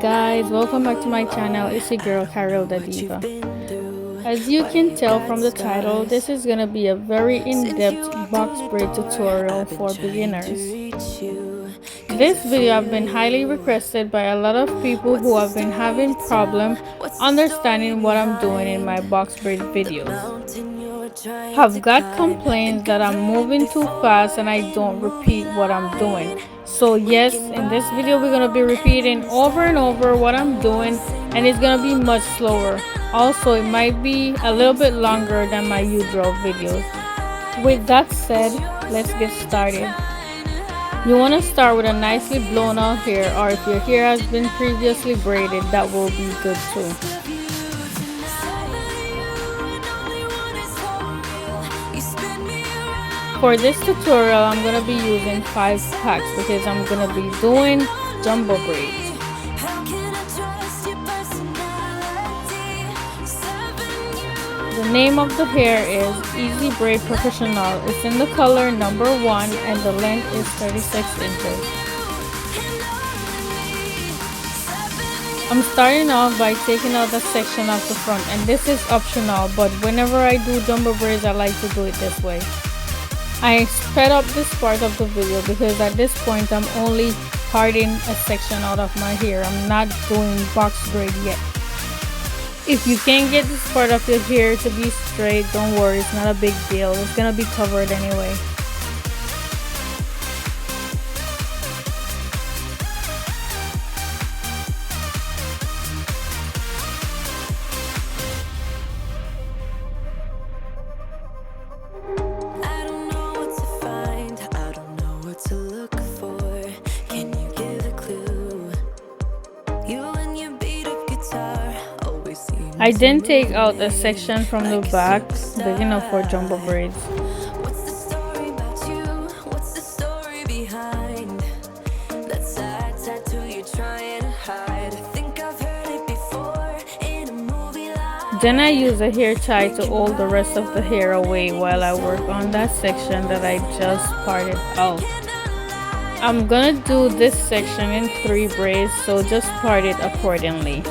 guys, welcome back to my channel. It's your girl Karrill DaDiva. As you can tell from the title, this is gonna be a very in-depth box braid tutorial for beginners. This video have been highly requested by a lot of people who have been having problem understanding what I'm doing in my box braid videos. Have got complaints that I'm moving too fast and I don't repeat what I'm doing. So yes, in this video we're gonna be repeating over and over what I'm doing, and it's gonna be much slower. Also, it might be a little bit longer than my usual videos. With that said, let's get started. You want to start with a nicely blown out hair, or if your hair has been previously braided, that will be good too. For this tutorial, I'm going to be using 5 packs because I'm going to be doing jumbo braids. The name of the hair is EZ Braid Professional. It's in the color number 1 and the length is 36 inches. I'm starting off by taking out the section off the front, and this is optional, but whenever I do jumbo braids I like to do it this way. I sped up this part of the video because at this point I'm only parting a section out of my hair. I'm not doing box braid yet. If you can't get this part of your hair to be straight, don't worry, it's not a big deal. It's gonna be covered anyway. I then take out a section from the back, big enough for jumbo braids. Then I use a hair tie to hold the rest of the hair away while I work on that section that I just parted out. I'm gonna do this section in 3 braids, so just part it accordingly.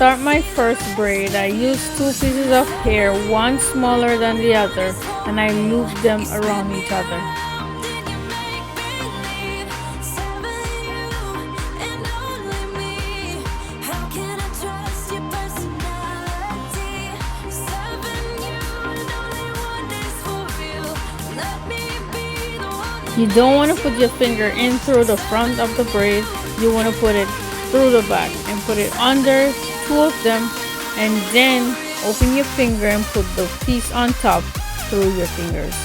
Start my first braid. I use 2 pieces of hair, one smaller than the other, and I loop them around each other. You don't want to put your finger in through the front of the braid. You want to put it through the back and put it under 2 of them, and then open your finger and put the piece on top through your fingers.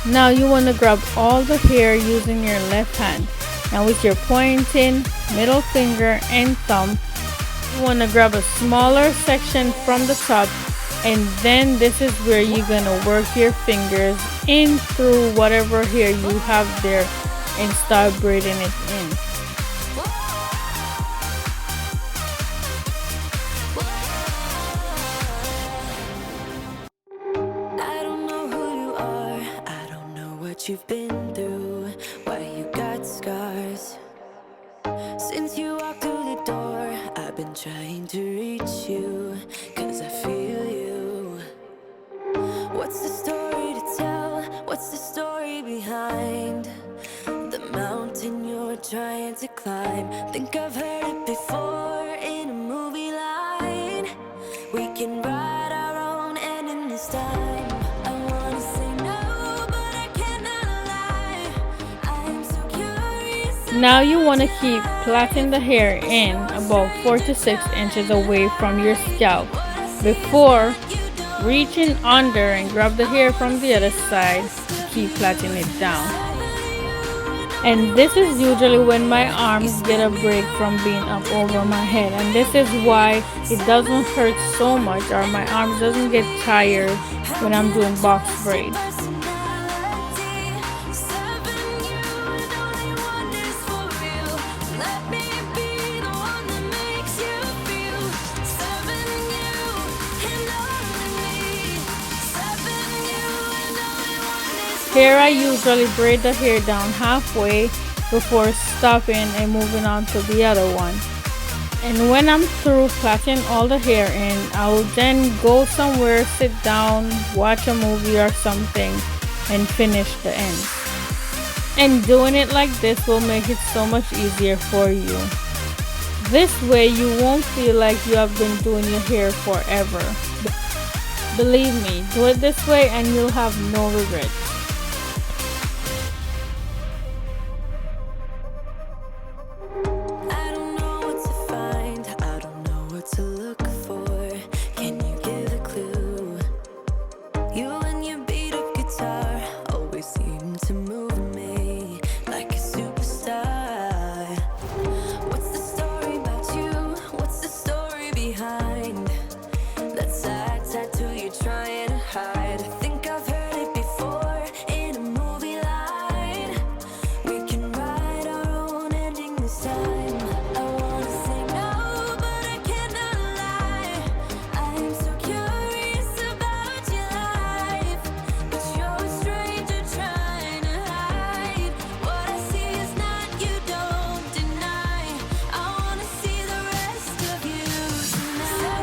Now you want to grab all the hair using your left hand, and with your pointing, middle finger and thumb, you want to grab a smaller section from the top, and then this is where you're gonna work your fingers in through whatever hair you have there and start braiding it in. You've been through, why you got scars. Since you walked through the door, I've been trying to reach you, cause I feel you. What's the story to tell? What's the story behind the mountain you're trying to climb? Think I've heard it before in a movie line. We can write our own ending this time. Now you want to keep plaiting the hair in about 4 to 6 inches away from your scalp before reaching under and grab the hair from the other side to keep plaiting it down. And this is usually when my arms get a break from being up over my head, and this is why it doesn't hurt so much, or my arms doesn't get tired when I'm doing box braid. Here I usually braid the hair down halfway before stopping and moving on to the other one. And when I'm through plaiting all the hair in, I'll then go somewhere, sit down, watch a movie or something, and finish the ends. And doing it like this will make it so much easier for you. This way you won't feel like you have been doing your hair forever. Believe me, do it this way and you'll have no regrets. I don't know what to find, I don't know what to look for. Can you give a clue? You and your beat up guitar always seem to move me like a superstar. What's the story about you? What's the story behind that sad tattoo you're trying to hide? I think I've heard it before in a movie line. We can write our own ending this time. I wanna say no, but I cannot lie. I am so curious about your life, but you're a stranger trying to hide. What I see is not, you don't deny. I wanna see the rest of you tonight.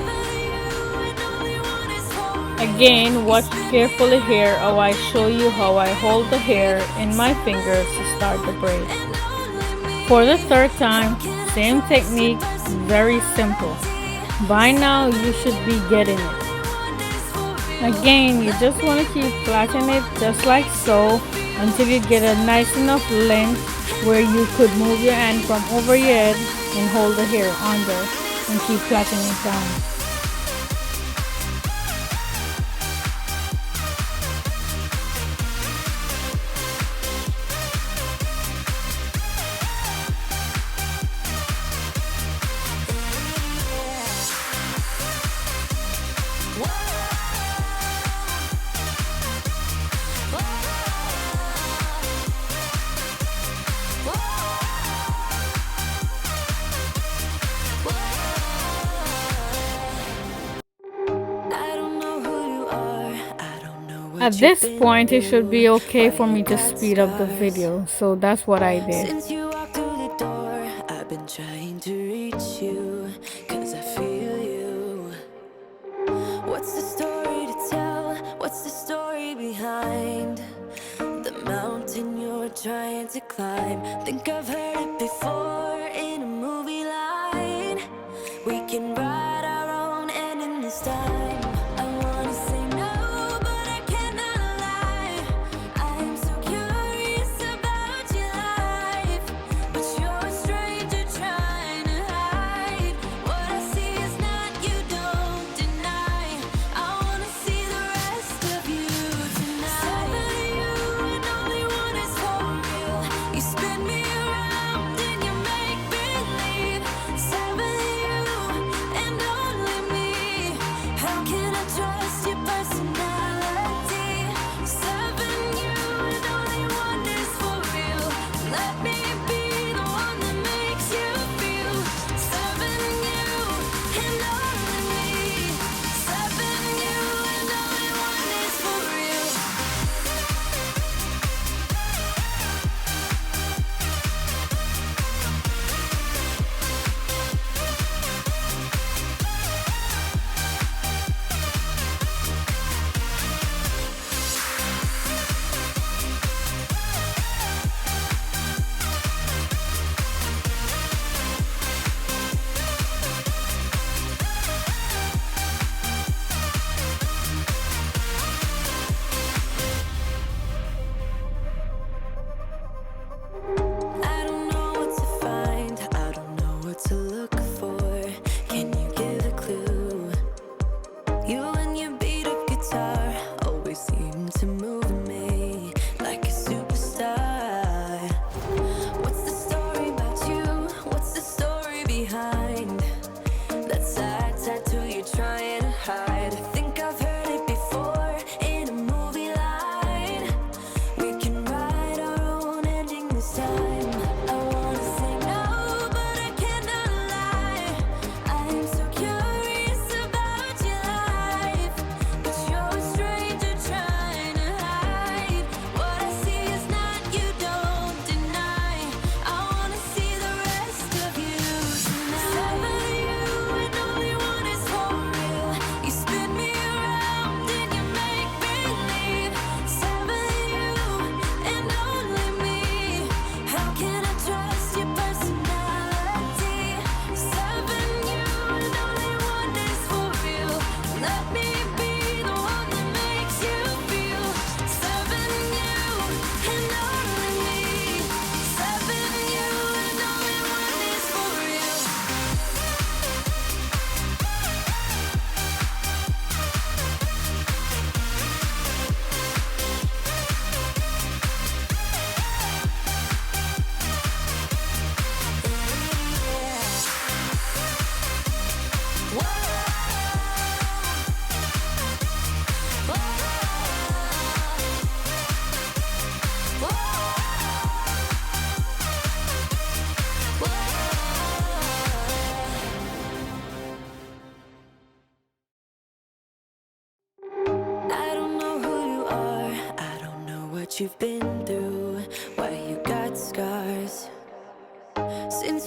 Again, watch carefully here how I show you how I hold the hair in my fingers to start the braid. For the third time, same technique, very simple. By now you should be getting it. Again, you just want to keep plaiting it just like so until you get a nice enough length where you could move your hand from over your head and hold the hair under and keep plaiting it down. At this point, it should be okay for me to speed up the video, so that's what I did. Since you walked through the door, I've been trying to reach you, 'cause I feel you. What's the story to tell? What's the story behind the mountain you're trying to climb? Think I've heard it before in a movie line. We can write our own ending this time. I wanna say no, but I cannot lie. I am so curious about your life, but you're a stranger trying to hide. What I see is not, you don't deny. I wanna see the rest of you tonight. Seven of you and only one is for real. You spin me around and you make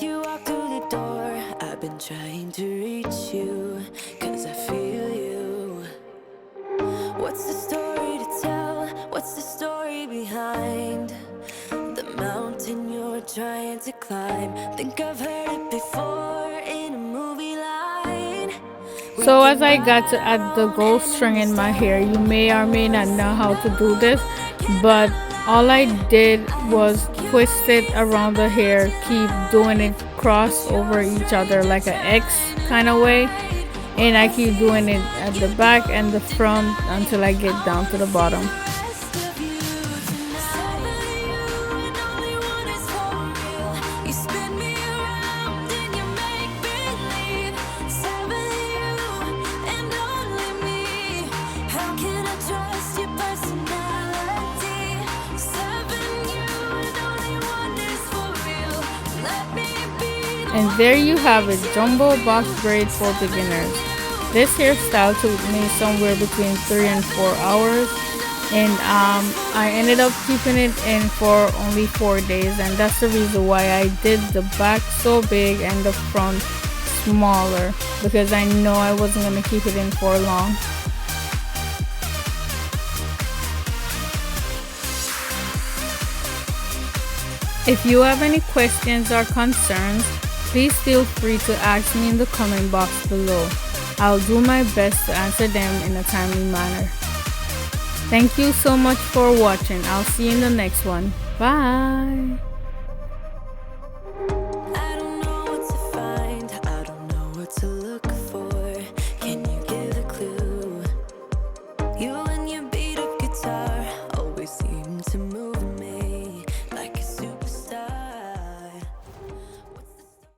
Since you walked through the door, I've been trying to reach you, 'cause I feel you. What's the story to tell? What's the story behind the mountain you're trying to climb? Think I've heard it before in a movie line. So as I got to add the gold string in my hair, you may or may not know how to do this, but all I did was twist it around the hair, keep doing it cross over each other like an X kind of way, and I keep doing it at the back and the front until I get down to the bottom. And there you have it, jumbo box braid for beginners. This hairstyle took me somewhere between 3 and 4 hours, and I ended up keeping it in for only 4 days, and that's the reason why I did the back so big and the front smaller, because I know I wasn't going to keep it in for long. If you have any questions or concerns, please feel free to ask me in the comment box below. I'll do my best to answer them in a timely manner. Thank you so much for watching. I'll see you in the next one. Bye! I don't know what to find, I don't know what to look for. Can you give a clue? You and your